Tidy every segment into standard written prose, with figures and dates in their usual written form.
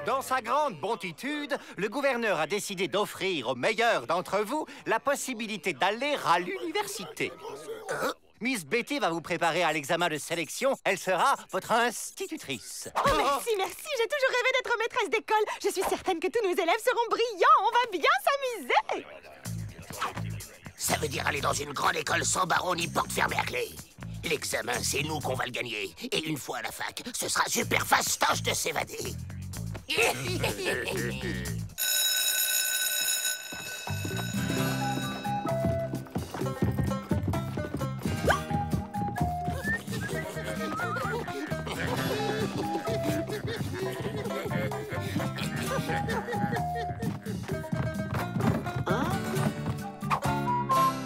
Dans sa grande bontitude, le gouverneur a décidé d'offrir aux meilleurs d'entre vous la possibilité d'aller à l'université. Miss Betty va vous préparer à l'examen de sélection. Elle sera votre institutrice. Oh, merci, merci. J'ai toujours rêvé d'être maîtresse d'école. Je suis certaine que tous nos élèves seront brillants. On va bien s'amuser. Ça veut dire aller dans une grande école sans barreau ni porte fermée à clé. L'examen, c'est nous qu'on va le gagner. Et une fois à la fac, ce sera super fastoche de s'évader.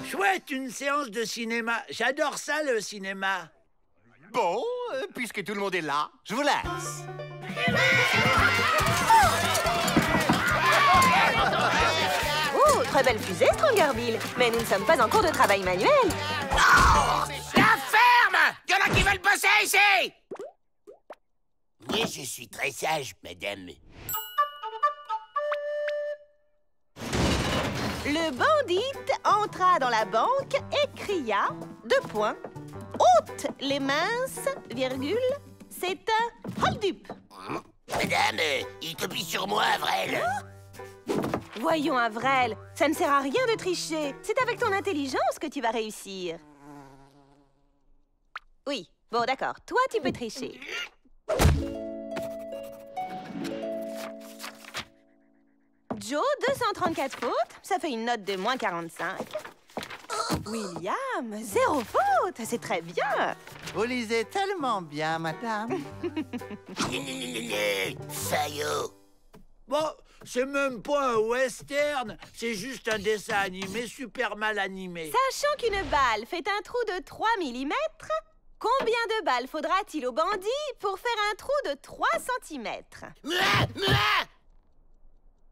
Chouette, une séance de cinéma. J'adore ça, le cinéma. Bon, puisque tout le monde est là, je vous laisse. Oh, très belle fusée, Strongerville. Mais nous ne sommes pas en cours de travail manuel. Oh, la ferme! Il y en a qui veulent bosser ici! Oui, je suis très sage, madame. Le bandit entra dans la banque et cria, : ôte les minces, virgule, c'est un hold-up. Madame, il copie sur moi, Avrel. Voyons, Avrel, ça ne sert à rien de tricher. C'est avec ton intelligence que tu vas réussir. Oui, bon, d'accord. Toi, tu peux tricher. Joe, 234 fautes. Ça fait une note de moins 45. William, 0 faute. C'est très bien. Vous lisez tellement bien, madame. Fayot. Bon, c'est même pas un western. C'est juste un dessin animé super mal animé. Sachant qu'une balle fait un trou de 3 mm, combien de balles faudra-t-il au bandit pour faire un trou de 3 cm?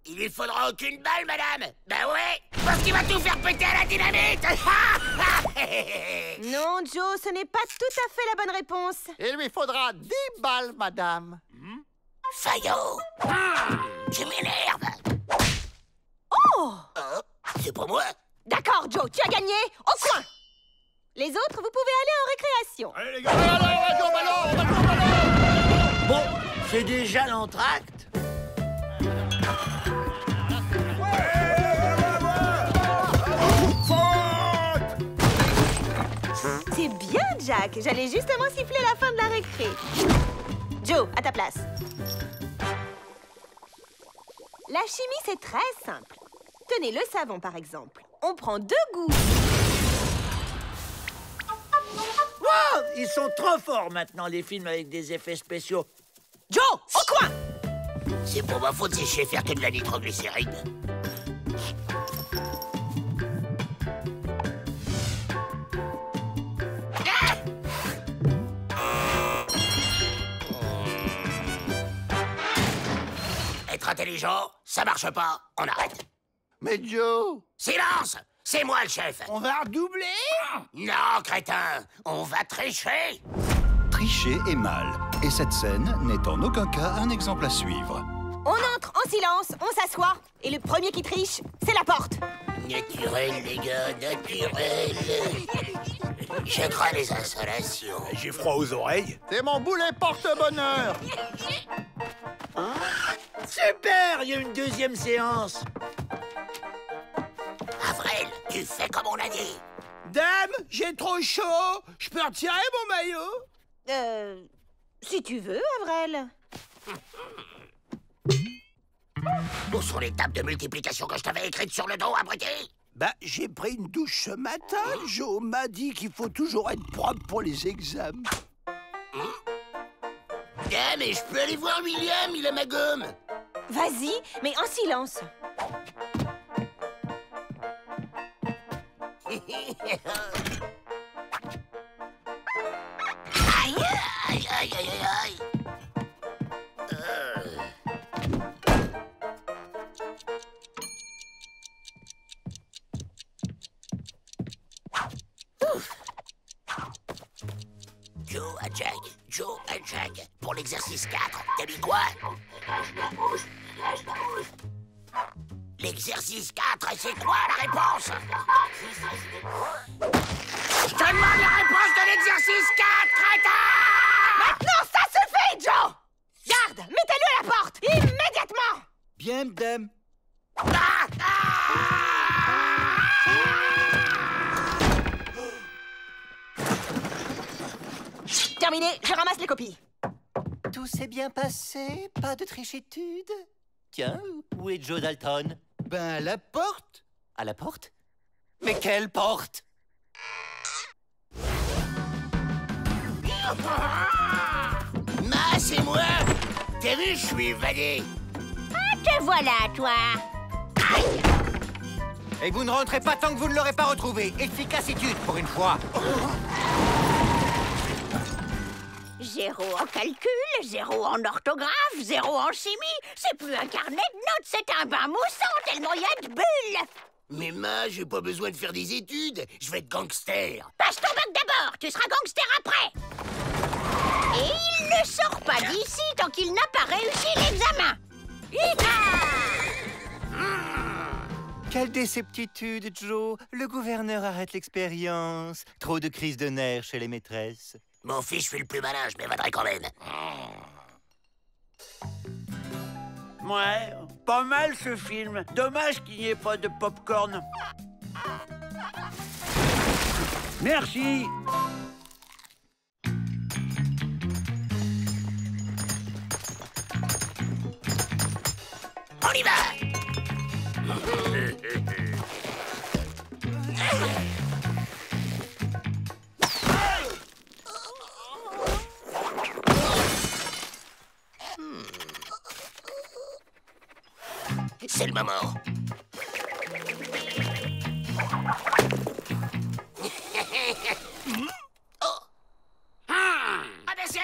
Il lui faudra aucune balle, madame. Ben ouais, parce qu'il va tout faire péter à la dynamite. Non, Joe, ce n'est pas tout à fait la bonne réponse. Il lui faudra 10 balles, madame. Fayot. Tu m'énerves. Oh! C'est pour moi. D'accord, Joe, tu as gagné. Au coin. Les autres, vous pouvez aller en récréation. Allez, les gars, on va jouer au ballon, on va jouer au ballon. Bon, c'est déjà l'entracte. C'est bien, Jack. J'allais justement siffler la fin de la récré. Joe, à ta place. La chimie, c'est très simple. Tenez le savon, par exemple. On prend 2 gouttes. Wow, ils sont trop forts maintenant, les films avec des effets spéciaux. Joe, au coin! C'est pour ma faute si je sais faire que de la nitroglycérine. Être intelligent, ça marche pas. On arrête. Mais Joe, Silence! C'est moi le chef. On va redoubler? Non, crétin, on va tricher. Tricher est mal, et cette scène n'est en aucun cas un exemple à suivre. On entre en silence, on s'assoit. Et le premier qui triche, c'est la porte. Naturel, les gars, naturel. Je crains les insolations. J'ai froid aux oreilles. c'est mon boulet porte-bonheur. Super, il y a une deuxième séance. Avrel, tu fais comme on a dit. Dame, j'ai trop chaud. Je peux retirer mon maillot? Si tu veux, Avrel. Où sont les tables de multiplication que je t'avais écrites sur le dos, abruti? Bah, j'ai pris une douche ce matin. Joe m'a dit qu'il faut toujours être propre pour les examens. Ah, mais je peux aller voir William, il a ma gomme. Vas-y, mais en silence. Aïe, aïe, aïe, aïe, aïe. Joe a déjà Jack. Joe et Jack. Pour l'exercice 4, t'as mis quoi? L'exercice 4, c'est quoi la réponse? Je te demande la réponse de l'exercice 4, crétin! Maintenant, ça suffit, Joe! Garde, mettez-le à la porte, immédiatement! Bien, madame. Ah! Terminé, je ramasse les copies. Tout s'est bien passé? Pas de trichitude? Tiens, où est Joe Dalton? Ben, à la porte. À la porte? Mais quelle porte? Ma, c'est moi! T'as vu, je suis évadé! Te voilà, toi. Et vous ne rentrez pas tant que vous ne l'aurez pas retrouvé. Efficacitude, pour une fois. 0 en calcul, 0 en orthographe, 0 en chimie. C'est plus un carnet de notes, c'est un bain moussant tellement il y a de bulles. Mais ma, j'ai pas besoin de faire des études. Je vais être gangster. Passe ton bac d'abord, tu seras gangster après. Et il ne sort pas d'ici tant qu'il n'a pas réussi l'examen. Quelle déceptitude, Joe. Le gouverneur arrête l'expérience. Trop de crises de nerfs chez les maîtresses. Mon fils, je suis le plus malin, je m'évaderai quand même. Ouais, pas mal ce film. Dommage qu'il n'y ait pas de pop-corn. Merci. On y va! C'est le moment. Oh. Abaissez!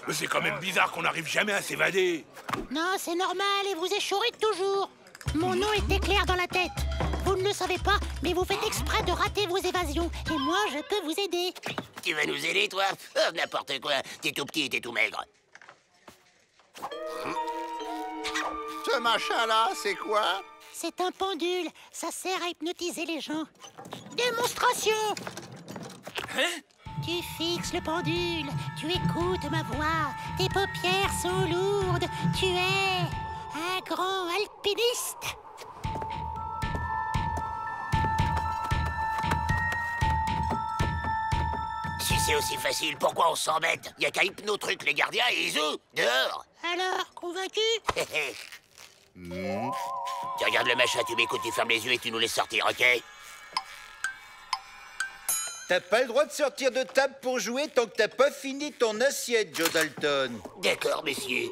Mais c'est quand même bizarre qu'on n'arrive jamais à s'évader. Non, c'est normal et vous échouez toujours. Mon nom est éclair dans la tête. Vous ne le savez pas, mais vous faites exprès de rater vos évasions. Et moi, je peux vous aider. Tu vas nous aider, toi? Oh, n'importe quoi. T'es tout petit et t'es tout maigre. Ce machin-là, c'est quoi? C'est un pendule. Ça sert à hypnotiser les gens. Démonstration! Hein? Tu fixes le pendule. Tu écoutes ma voix. Tes paupières sont lourdes. Tu es un grand alpiniste. Si c'est aussi facile, pourquoi on s'embête? Y a qu'à hypno-truc les gardiens et zou, dehors! Alors, convaincu? Tu regardes le machin, tu m'écoutes, tu fermes les yeux et tu nous laisses sortir, ok? T'as pas le droit de sortir de table pour jouer tant que t'as pas fini ton assiette, Joe Dalton. D'accord, messieurs.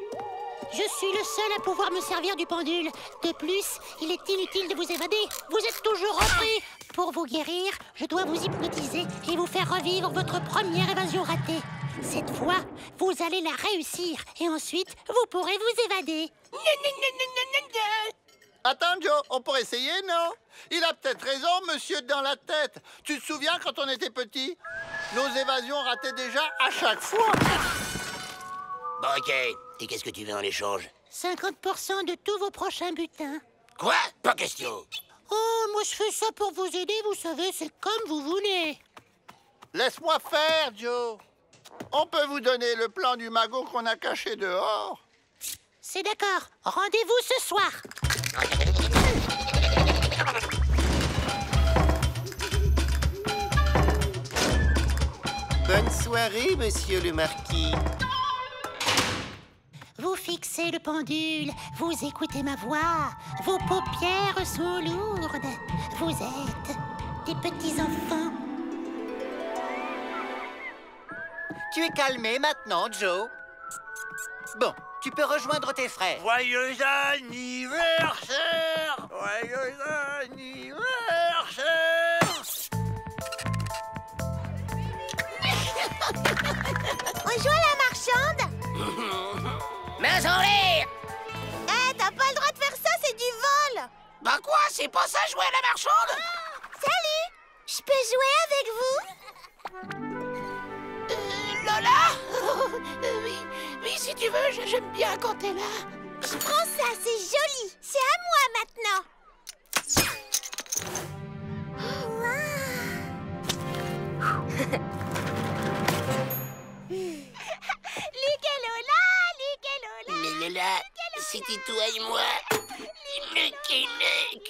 Je suis le seul à pouvoir me servir du pendule. De plus, il est inutile de vous évader. Vous êtes toujours repris. Pour vous guérir, je dois vous hypnotiser et vous faire revivre votre première évasion ratée. Cette fois, vous allez la réussir et ensuite, vous pourrez vous évader. Attends, Joe, on pourrait essayer, non? Il a peut-être raison, monsieur dans la tête. Tu te souviens quand on était petit? Nos évasions rataient déjà à chaque fois. Bon, ok. Et qu'est-ce que tu veux en échange? 50% de tous vos prochains butins. Quoi? Pas question. Oh, moi je fais ça pour vous aider, vous savez, c'est comme vous voulez. Laisse-moi faire, Joe. On peut vous donner le plan du magot qu'on a caché dehors. C'est d'accord, rendez-vous ce soir. Bonne soirée, monsieur le marquis. Vous fixez le pendule, vous écoutez ma voix, vos paupières sont lourdes. Vous êtes des petits enfants. Tu es calmé maintenant, Joe. Bon, tu peux rejoindre tes frères. Joyeux anniversaire! Joyeux anniversaire! On joue à la marchande? Main en l'air! Eh, t'as pas le droit de faire ça, c'est du vol! Bah quoi? C'est pas ça jouer à la marchande? Salut! Je peux jouer avec vous? Lola oui, si tu veux, j'aime bien quand t'es là. Je prends ça, c'est joli. C'est à moi maintenant. Luc et Lola, Luc et Lola. Mais Lola, c'était toi et moi. Luc et Luc.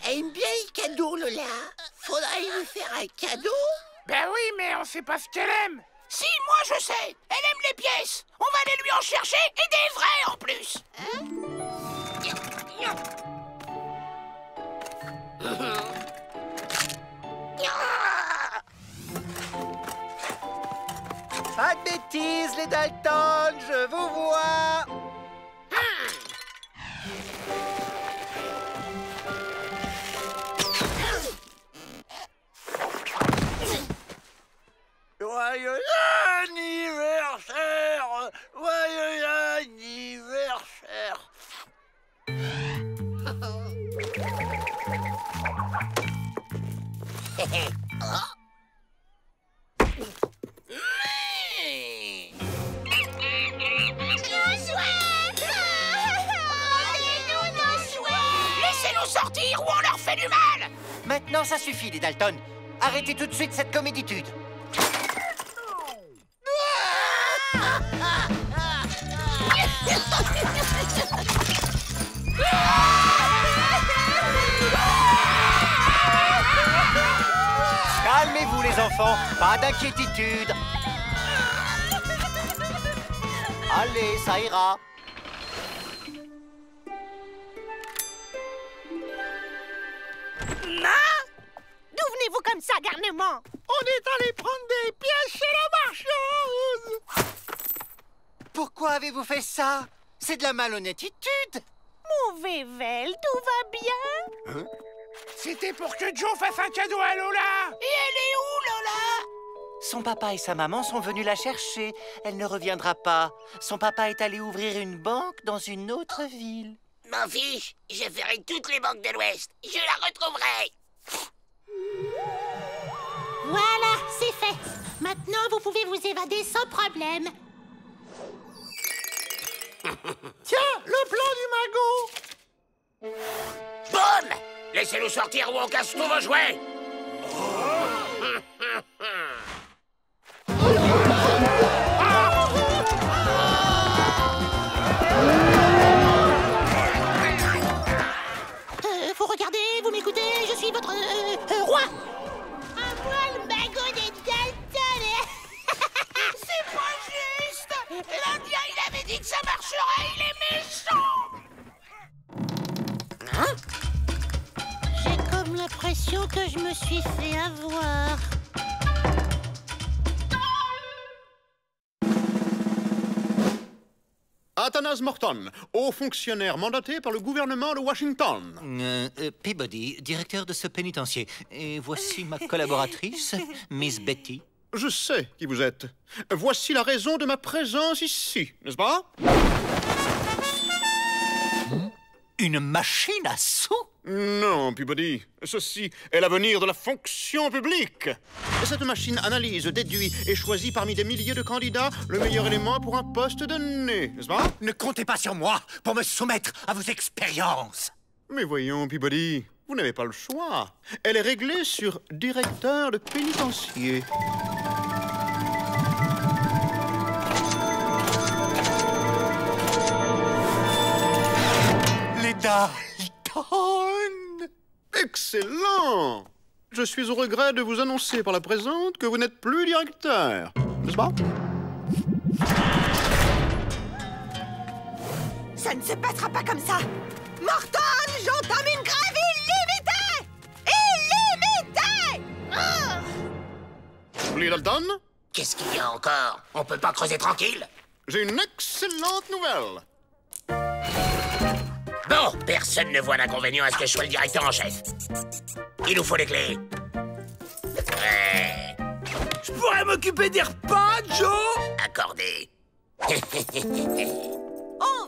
Elle aime bien les cadeaux, Lola. Faudrait lui faire un cadeau. Ben oui, mais on sait pas ce qu'elle aime. Si, moi je sais. Elle aime les pièces. On va aller lui en chercher et des vrais en plus. Pas de bêtises, les Dalton, je vous vois. Joyeux anniversaire! Joyeux anniversaire! Laissez-nous sortir ou on leur fait du mal. Maintenant, ça suffit, les Dalton. Arrêtez tout de suite cette coméditude. Calmez-vous, les enfants. Pas d'inquiétude. Allez, ça ira. D'où venez-vous comme ça, garnement? On est allé prendre des pièces chez la marchande. Pourquoi avez-vous fait ça? C'est de la malhonnêtitude. Mauvais Vel, tout va bien? C'était pour que Joe fasse un cadeau à Lola. Et elle est où, Lola? Son papa et sa maman sont venus la chercher. Elle ne reviendra pas. Son papa est allé ouvrir une banque dans une autre ville. M'en fiche, je ferai toutes les banques de l'Ouest. Je la retrouverai. Voilà, c'est fait. Maintenant, vous pouvez vous évader sans problème. Tiens, le plan du magot. Boum! Laissez-nous sortir ou on casse tous vos jouets. Vous regardez, vous m'écoutez, je suis votre roi. À moi le magot des Dalton. C'est pas juste. L'Indien, il avait dit que ça marcherait. Il est méchant. Hein? J'ai comme l'impression que je me suis fait avoir. Athanas Morton, haut fonctionnaire mandaté par le gouvernement de Washington. Peabody, directeur de ce pénitencier. Et voici ma collaboratrice, Miss Betty. Je sais qui vous êtes. Voici la raison de ma présence ici, n'est-ce pas? Une machine à sous? Non, Peabody. Ceci est l'avenir de la fonction publique. Cette machine analyse, déduit et choisit parmi des milliers de candidats le meilleur élément pour un poste donné, n'est-ce pas? Ne comptez pas sur moi pour me soumettre à vos expériences. Mais voyons, Peabody, vous n'avez pas le choix. Elle est réglée sur directeur de pénitencier. Les Dalton! Excellent! Je suis au regret de vous annoncer par la présente que vous n'êtes plus directeur, n'est-ce pas? Ça ne se passera pas comme ça. Morton, j'entame une grève illimitée! Les Dalton? Qu'est-ce qu'il y a encore? On peut pas creuser tranquille? J'ai une excellente nouvelle. Bon, personne ne voit d'inconvénient à ce que je sois le directeur en chef. Il nous faut les clés. Ouais. Je pourrais m'occuper des repas, Joe? Accordé. On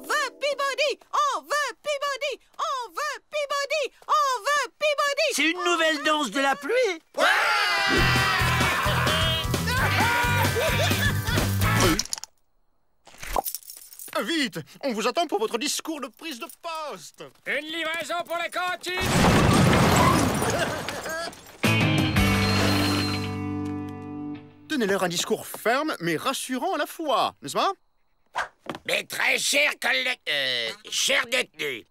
veut Peabody! On veut Peabody! On veut Peabody! On veut C'est une nouvelle danse de la pluie. Vite, on vous attend pour votre discours de prise de poste. Une livraison pour la cantine. Donnez-leur un discours ferme mais rassurant à la fois, n'est-ce pas? Mes très chers collègues... chers détenus,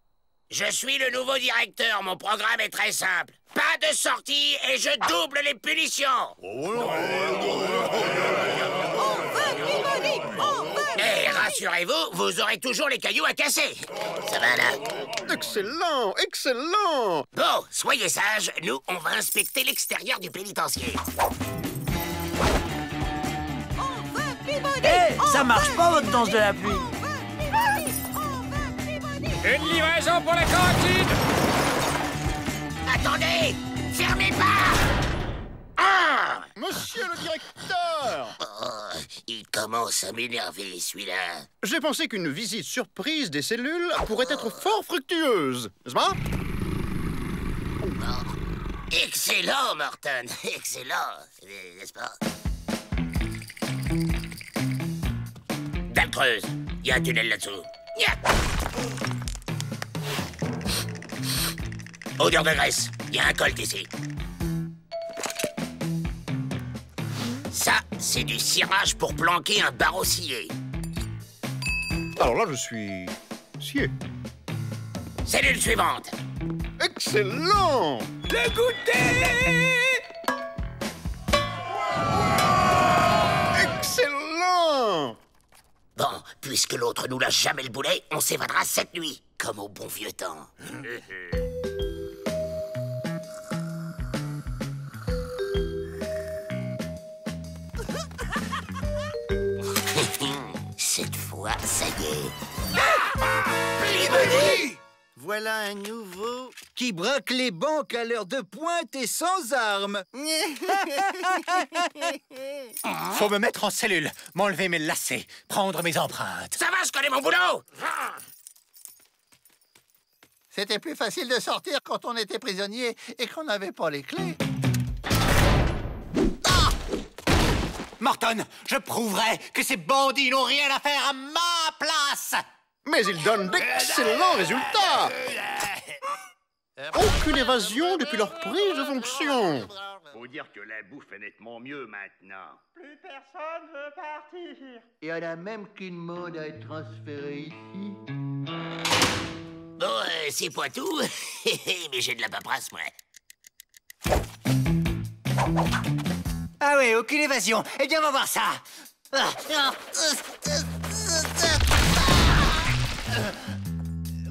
je suis le nouveau directeur. Mon programme est très simple. Pas de sortie et je double les punitions. Et rassurez-vous, vous aurez toujours les cailloux à casser. Ça va là? Excellent, excellent. Bon, soyez sages, nous, on va inspecter l'extérieur du pénitencier. Hé, ça marche pas votre danse de la pluie. Une livraison pour la cantine. Attendez! Fermez pas! Ah! Monsieur le directeur! Oh, il commence à m'énerver, celui-là. J'ai pensé qu'une visite surprise des cellules pourrait être fort fructueuse, n'est-ce pas? Oh. Excellent, Morton! Excellent, n'est-ce pas? Dalle creuse. Il y a un tunnel là-dessous. Yeah. Odeur de graisse. Il y a un colt ici. Ça, c'est du cirage pour planquer un barreau scié. Alors là, je suis... scié. Cellule suivante. Excellent! Le goûter! Excellent! Bon, puisque l'autre nous lâche jamais le boulet, on s'évadera cette nuit, comme au bon vieux temps. Cette fois, ça y est. Peabody! Voilà un nouveau qui braque les banques à l'heure de pointe et sans armes. Faut me mettre en cellule, m'enlever mes lacets, prendre mes empreintes. Ça va, je connais mon boulot. C'était plus facile de sortir quand on était prisonnier et qu'on n'avait pas les clés. Morton, je prouverai que ces bandits n'ont rien à faire à ma place. Mais ils donnent d'excellents résultats. Aucune évasion depuis leur prise de fonction. Faut dire que la bouffe est nettement mieux maintenant. Plus personne veut partir. Il y en a même qui demandent à être transférés ici. Bon, c'est pas tout, mais j'ai de la paperasse, moi. Ah ouais, aucune évasion. Eh bien, on va voir ça.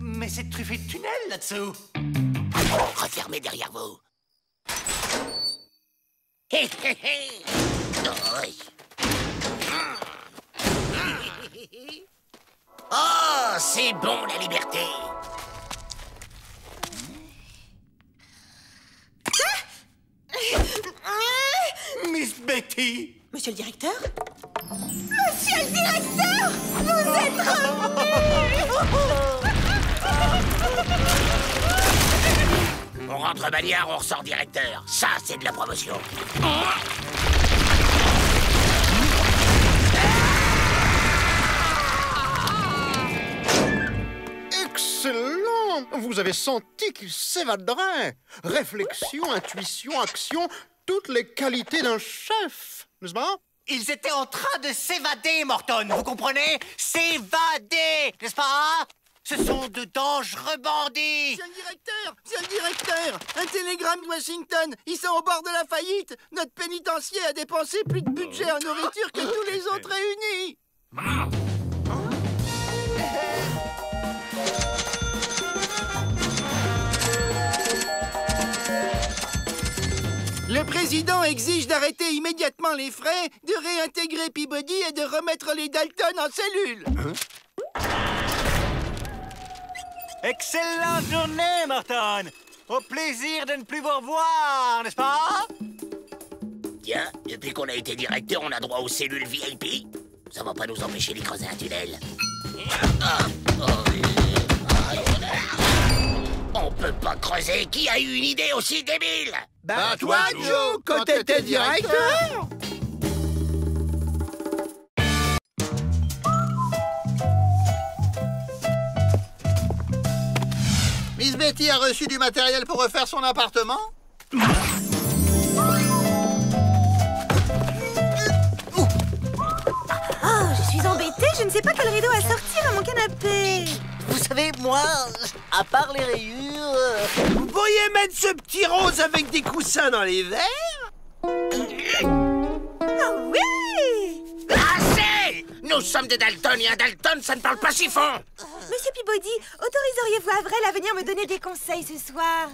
Mais c'est truffé de tunnels là-dessous. Refermez derrière vous. Oh, c'est bon, la liberté. Miss Betty! Monsieur le directeur? Monsieur le directeur! Vous êtes revenu! On rentre bagnard, on ressort directeur. Ça, c'est de la promotion. Excellent! Vous avez senti qu'il s'évaderait. Réflexion, intuition, action, toutes les qualités d'un chef, n'est-ce pas? Ils étaient en train de s'évader, Morton, vous comprenez? S'évader, n'est-ce pas? Ce sont de dangereux bandits. C'est le directeur! Un télégramme de Washington! Ils sont au bord de la faillite! Notre pénitencier a dépensé plus de budget en nourriture que tous les autres réunis! Le président exige d'arrêter immédiatement les frais, de réintégrer Peabody et de remettre les Dalton en cellule. Excellente journée, Morton. Au plaisir de ne plus vous revoir, n'est-ce pas? Tiens, depuis qu'on a été directeur, on a droit aux cellules VIP. Ça va pas nous empêcher d'y creuser un tunnel. On On peut pas creuser. Qui a eu une idée aussi débile? Bah toi, Joe, quand t'étais directeur. Miss Betty a reçu du matériel pour refaire son appartement? Oh, je suis embêtée, je ne sais pas quel rideau à sortir à mon canapé. Vous savez, moi, à part les rayures... Vous pourriez mettre ce petit rose avec des coussins dans les verres? Ah oui! Assez! Nous sommes des Dalton et un Dalton, ça ne parle pas si fort. Monsieur Peabody, autoriseriez-vous Avrel à venir me donner des conseils ce soir?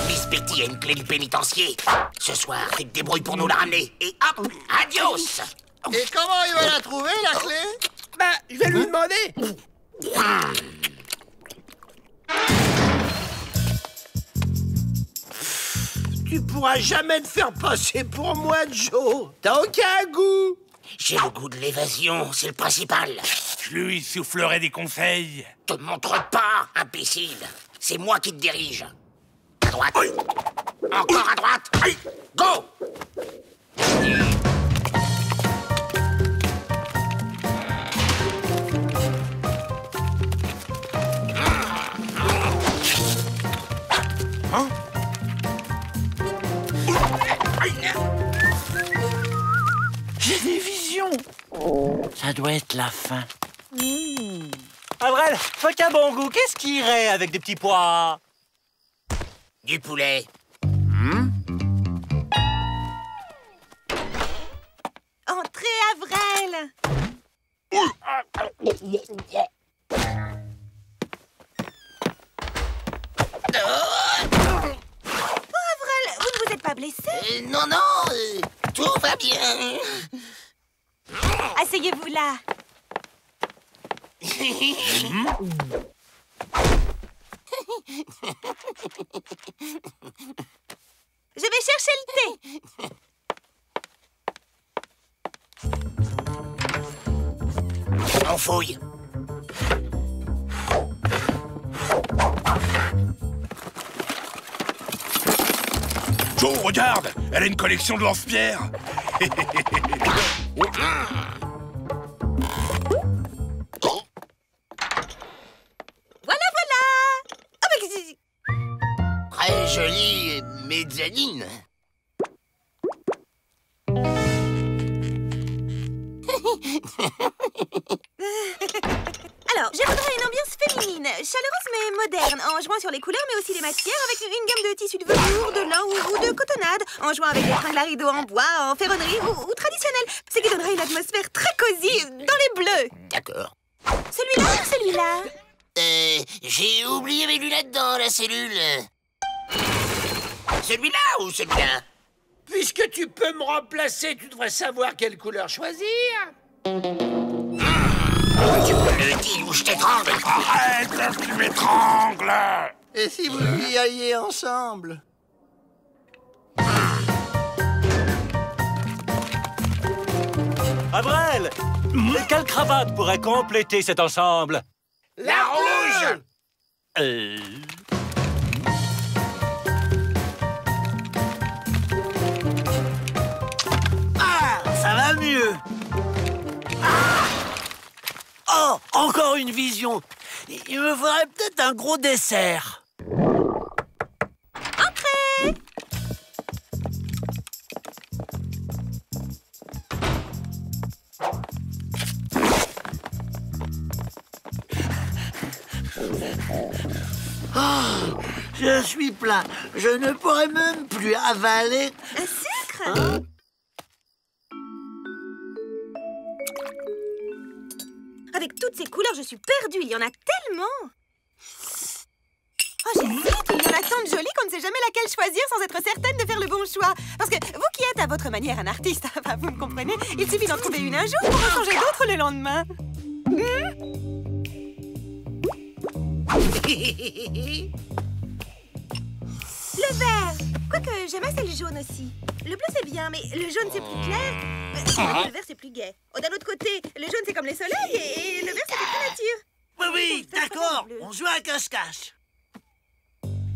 Miss Betty a une clé du pénitencier. Ce soir, tu te débrouilles pour nous la ramener. Et hop, adios! Et comment il va la trouver, la clé? Bah, je vais lui demander. Tu pourras jamais te faire passer pour moi, Joe. T'as aucun goût. J'ai le goût de l'évasion, c'est le principal. Je lui soufflerai des conseils. Te montre pas, imbécile. C'est moi qui te dirige. À droite. Oui. Encore à droite. Oui. Go! Hein? J'ai des visions. Ça doit être la fin. Avrel, toi qui as bon goût, qu'est-ce qui irait avec des petits pois? Du poulet. Entrez, Avrel. Vous ne vous êtes pas blessé? Non, non, tout va bien. Asseyez-vous là. Je vais chercher le thé. On fouille. Joe, regarde, elle a une collection de lance-pierres. Voilà, voilà. Ah, bah, Très jolie mezzanine. Alors, je voudrais une ambiance féminine, chaleureuse mais moderne, en jouant sur les couleurs mais aussi les matières, avec une gamme de tissus de velours, de lin ou de cotonnade, en jouant avec des tringles à rideaux en bois, en ferronnerie ou traditionnel, ce qui donnerait une atmosphère très cosy dans les bleus. D'accord. Celui-là ou celui-là? J'ai oublié mes lunettes dans la cellule. Celui-là ou celui-là? Puisque tu peux me remplacer, tu devrais savoir quelle couleur choisir. Tu me le dis ou je t'étrangle. Arrête, tu m'étrangles. Et si vous y alliez ensemble? Avrel, quelle cravate pourrait compléter cet ensemble? La rouge. Ah, ça va mieux. Oh, encore une vision. Il me faudrait peut-être un gros dessert. Entrez. Oh, je suis plein. Je ne pourrais même plus avaler. Un sucre? Avec toutes ces couleurs, je suis perdue. Il y en a tellement. Oh, j'hésite. Il y en a tant de jolies qu'on ne sait jamais laquelle choisir sans être certaine de faire le bon choix. Parce que vous qui êtes à votre manière un artiste, enfin, vous me comprenez, il suffit d'en trouver une un jour pour en changer d'autres le lendemain. Le vert. Quoique, j'aime assez le jaune aussi. Le bleu, c'est bien, mais le jaune, c'est plus clair. Le vert, c'est plus gai. Oh, d'un autre côté, le jaune, c'est comme les soleils et le vert, c'est plus nature. Oui, d'accord. On joue à cache-cache.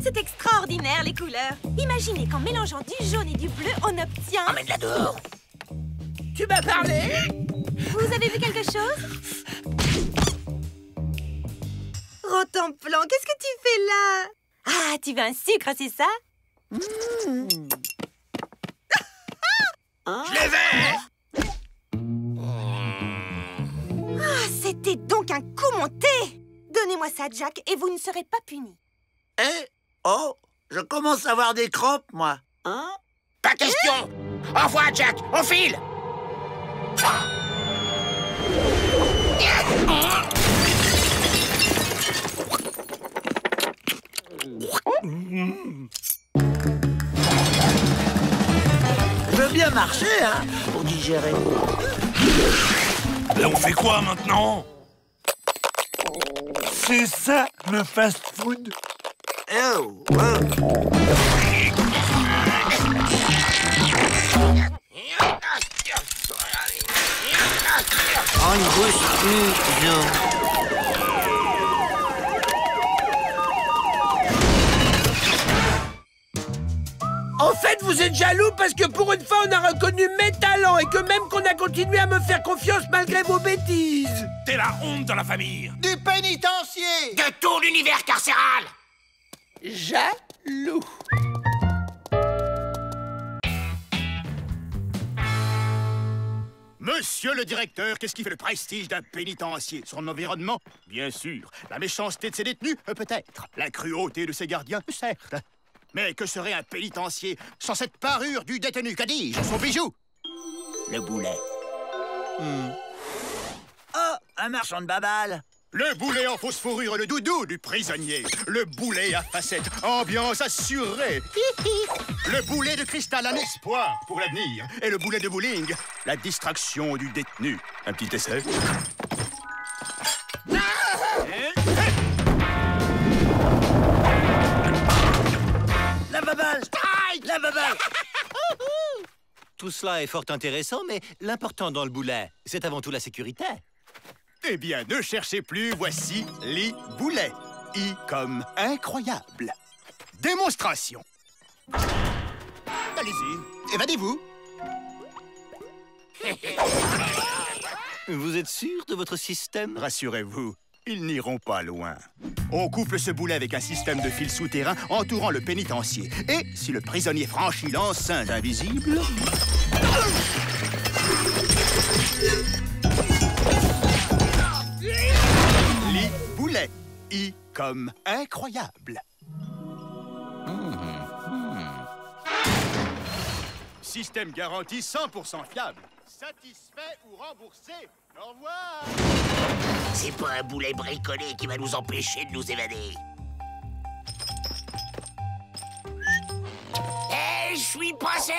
C'est extraordinaire, les couleurs. Imaginez qu'en mélangeant du jaune et du bleu, on obtient... Emmène-la dehors. Tu m'as parlé? Vous avez vu quelque chose? Rotenplan, qu'est-ce que tu fais là? Ah, tu veux un sucre, c'est ça? Je les vais! Ah, c'était donc un coup monté! Donnez-moi ça, Jack, et vous ne serez pas puni. Eh? Oh, je commence à avoir des crampes, moi. Hein? Pas question. Au revoir, Jack. On file. Je veux bien marcher, hein, pour digérer. Et on fait quoi maintenant? C'est ça, le fast-food. Oh, oh. En fait, vous êtes jaloux parce que pour une fois, on a reconnu mes talents et que même qu'on a continué à me faire confiance malgré vos bêtises. T'es la honte dans la famille. Du pénitencier. De tout l'univers carcéral. Jaloux. Monsieur le directeur, qu'est-ce qui fait le prestige d'un pénitencier? Son environnement? Bien sûr. La méchanceté de ses détenus? Peut-être. La cruauté de ses gardiens? Certes. Mais que serait un pénitencier sans cette parure du détenu? Qu'a dis-je? Son bijou? Le boulet. Oh, un marchand de babales. Le boulet en fausse fourrure, le doudou du prisonnier. Le boulet à facettes, ambiance assurée. Le boulet de cristal, un espoir pour l'avenir. Et le boulet de bowling, la distraction du détenu. Un petit essai. La babale. La babale. Tout cela est fort intéressant, mais l'important dans le boulet, c'est avant tout la sécurité. Eh bien, ne cherchez plus, voici les boulets. I comme incroyable. Démonstration. Allez-y, évadez-vous. Vous êtes sûr de votre système? Rassurez-vous, ils n'iront pas loin. On couple ce boulet avec un système de fils souterrains entourant le pénitencier. Et si le prisonnier franchit l'enceinte invisible... Les boulets. I comme incroyable. Système garanti 100% fiable. Satisfait ou remboursé? Au revoir. C'est pas un boulet bricolé qui va nous empêcher de nous évader. Eh, je suis passé.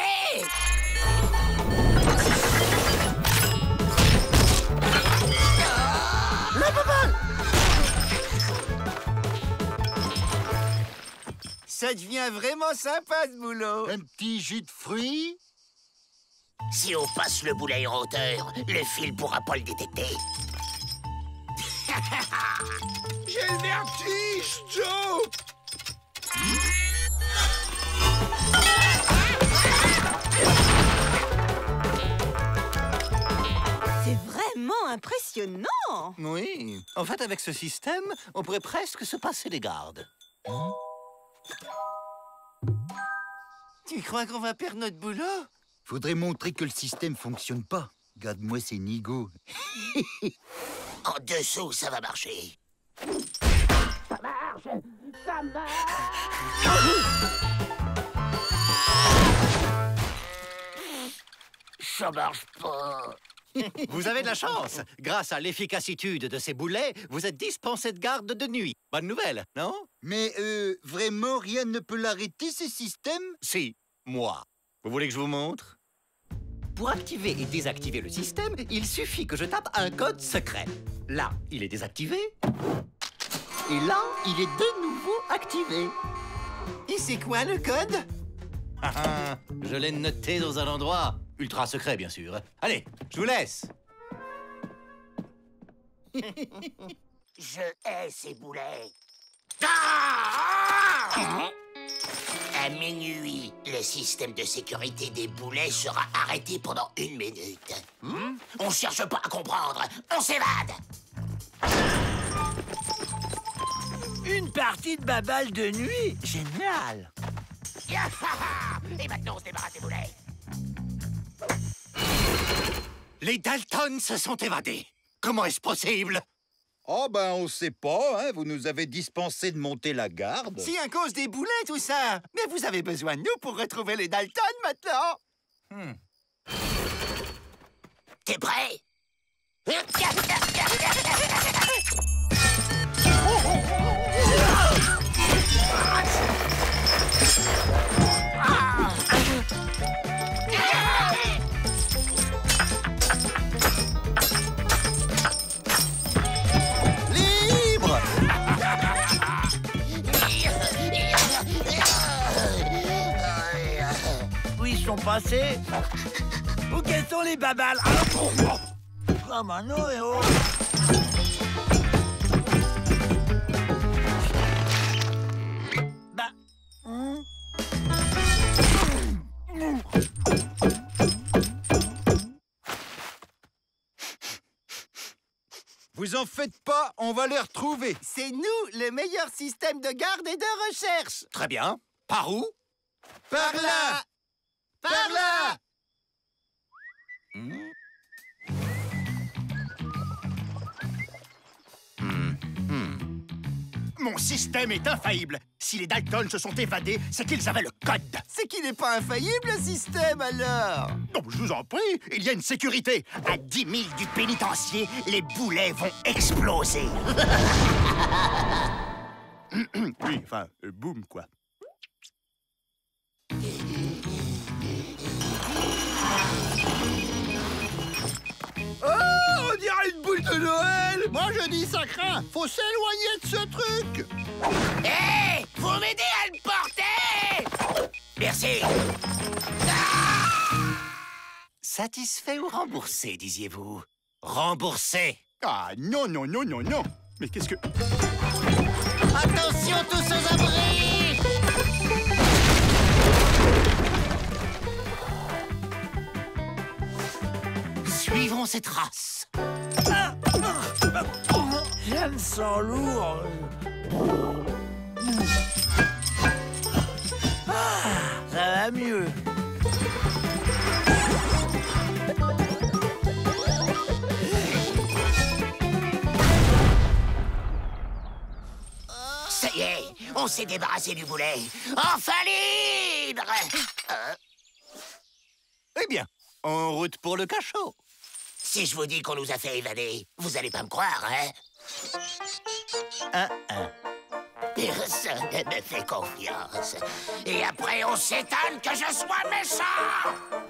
La babale. Ça devient vraiment sympa, ce boulot. Un petit jus de fruits. Si on passe le boulet en hauteur, le fil pourra pas le détecter. J'ai le vertige, Joe. C'est vraiment impressionnant. Oui. En fait, avec ce système, on pourrait presque se passer des gardes. Tu crois qu'on va perdre notre boulot? Faudrait montrer que le système fonctionne pas. Regarde-moi ces nigauds. En dessous, ça va marcher. Ça marche. Ça marche. Ça marche pas. Vous avez de la chance. Grâce à l'efficacité de ces boulets, vous êtes dispensé de garde de nuit. Bonne nouvelle, non? Mais vraiment, rien ne peut l'arrêter, ce système? Si, moi. Vous voulez que je vous montre? Pour activer et désactiver le système, il suffit que je tape un code secret. Là, il est désactivé. Et là, il est de nouveau activé. Et c'est quoi le code? Je l'ai noté dans un endroit ultra secret, bien sûr. Allez, je vous laisse. Je hais ces boulets. Ah! À minuit, le système de sécurité des boulets sera arrêté pendant 1 minute. On cherche pas à comprendre, on s'évade. Une partie de baballe de nuit? Génial! Et maintenant, on se débarrasse des boulets. Les Dalton se sont évadés. Comment est-ce possible? Oh ben, on sait pas, hein. Vous nous avez dispensé de monter la garde. Si, à cause des boulets, tout ça. Mais vous avez besoin de nous pour retrouver les Dalton, maintenant. T'es prêt? Où ils sont passés? Où quels sont les babales? Ah, Mano, et oh! Bah... Vous en faites pas, on va les retrouver. C'est nous, le meilleur système de garde et de recherche. Très bien. Par où? Par là! Par là! Mon système est infaillible. Si les Dalton se sont évadés, c'est qu'ils avaient le code. C'est qu'il n'est pas infaillible, le système, alors. Non, je vous en prie, il y a une sécurité. À 10 000 du pénitencier, les boulets vont exploser. Oui, enfin, boum, quoi. Oh, on dirait une boule de Noël! Moi, je dis ça craint. Faut s'éloigner de ce truc. Hé! Faut m'aider à le porter! Merci. Satisfait ou remboursé, disiez-vous? Remboursé. Ah, non, non, non, non, non. Mais qu'est-ce que... Attention tous aux abris! Suivons ces traces. Je me sens lourd. Ça va mieux. Ça y est, on s'est débarrassé du boulet. Enfin libre! Eh bien, en route pour le cachot. Si je vous dis qu'on nous a fait évader, vous allez pas me croire, hein? Personne ne me fait confiance. Et après, on s'étonne que je sois méchant!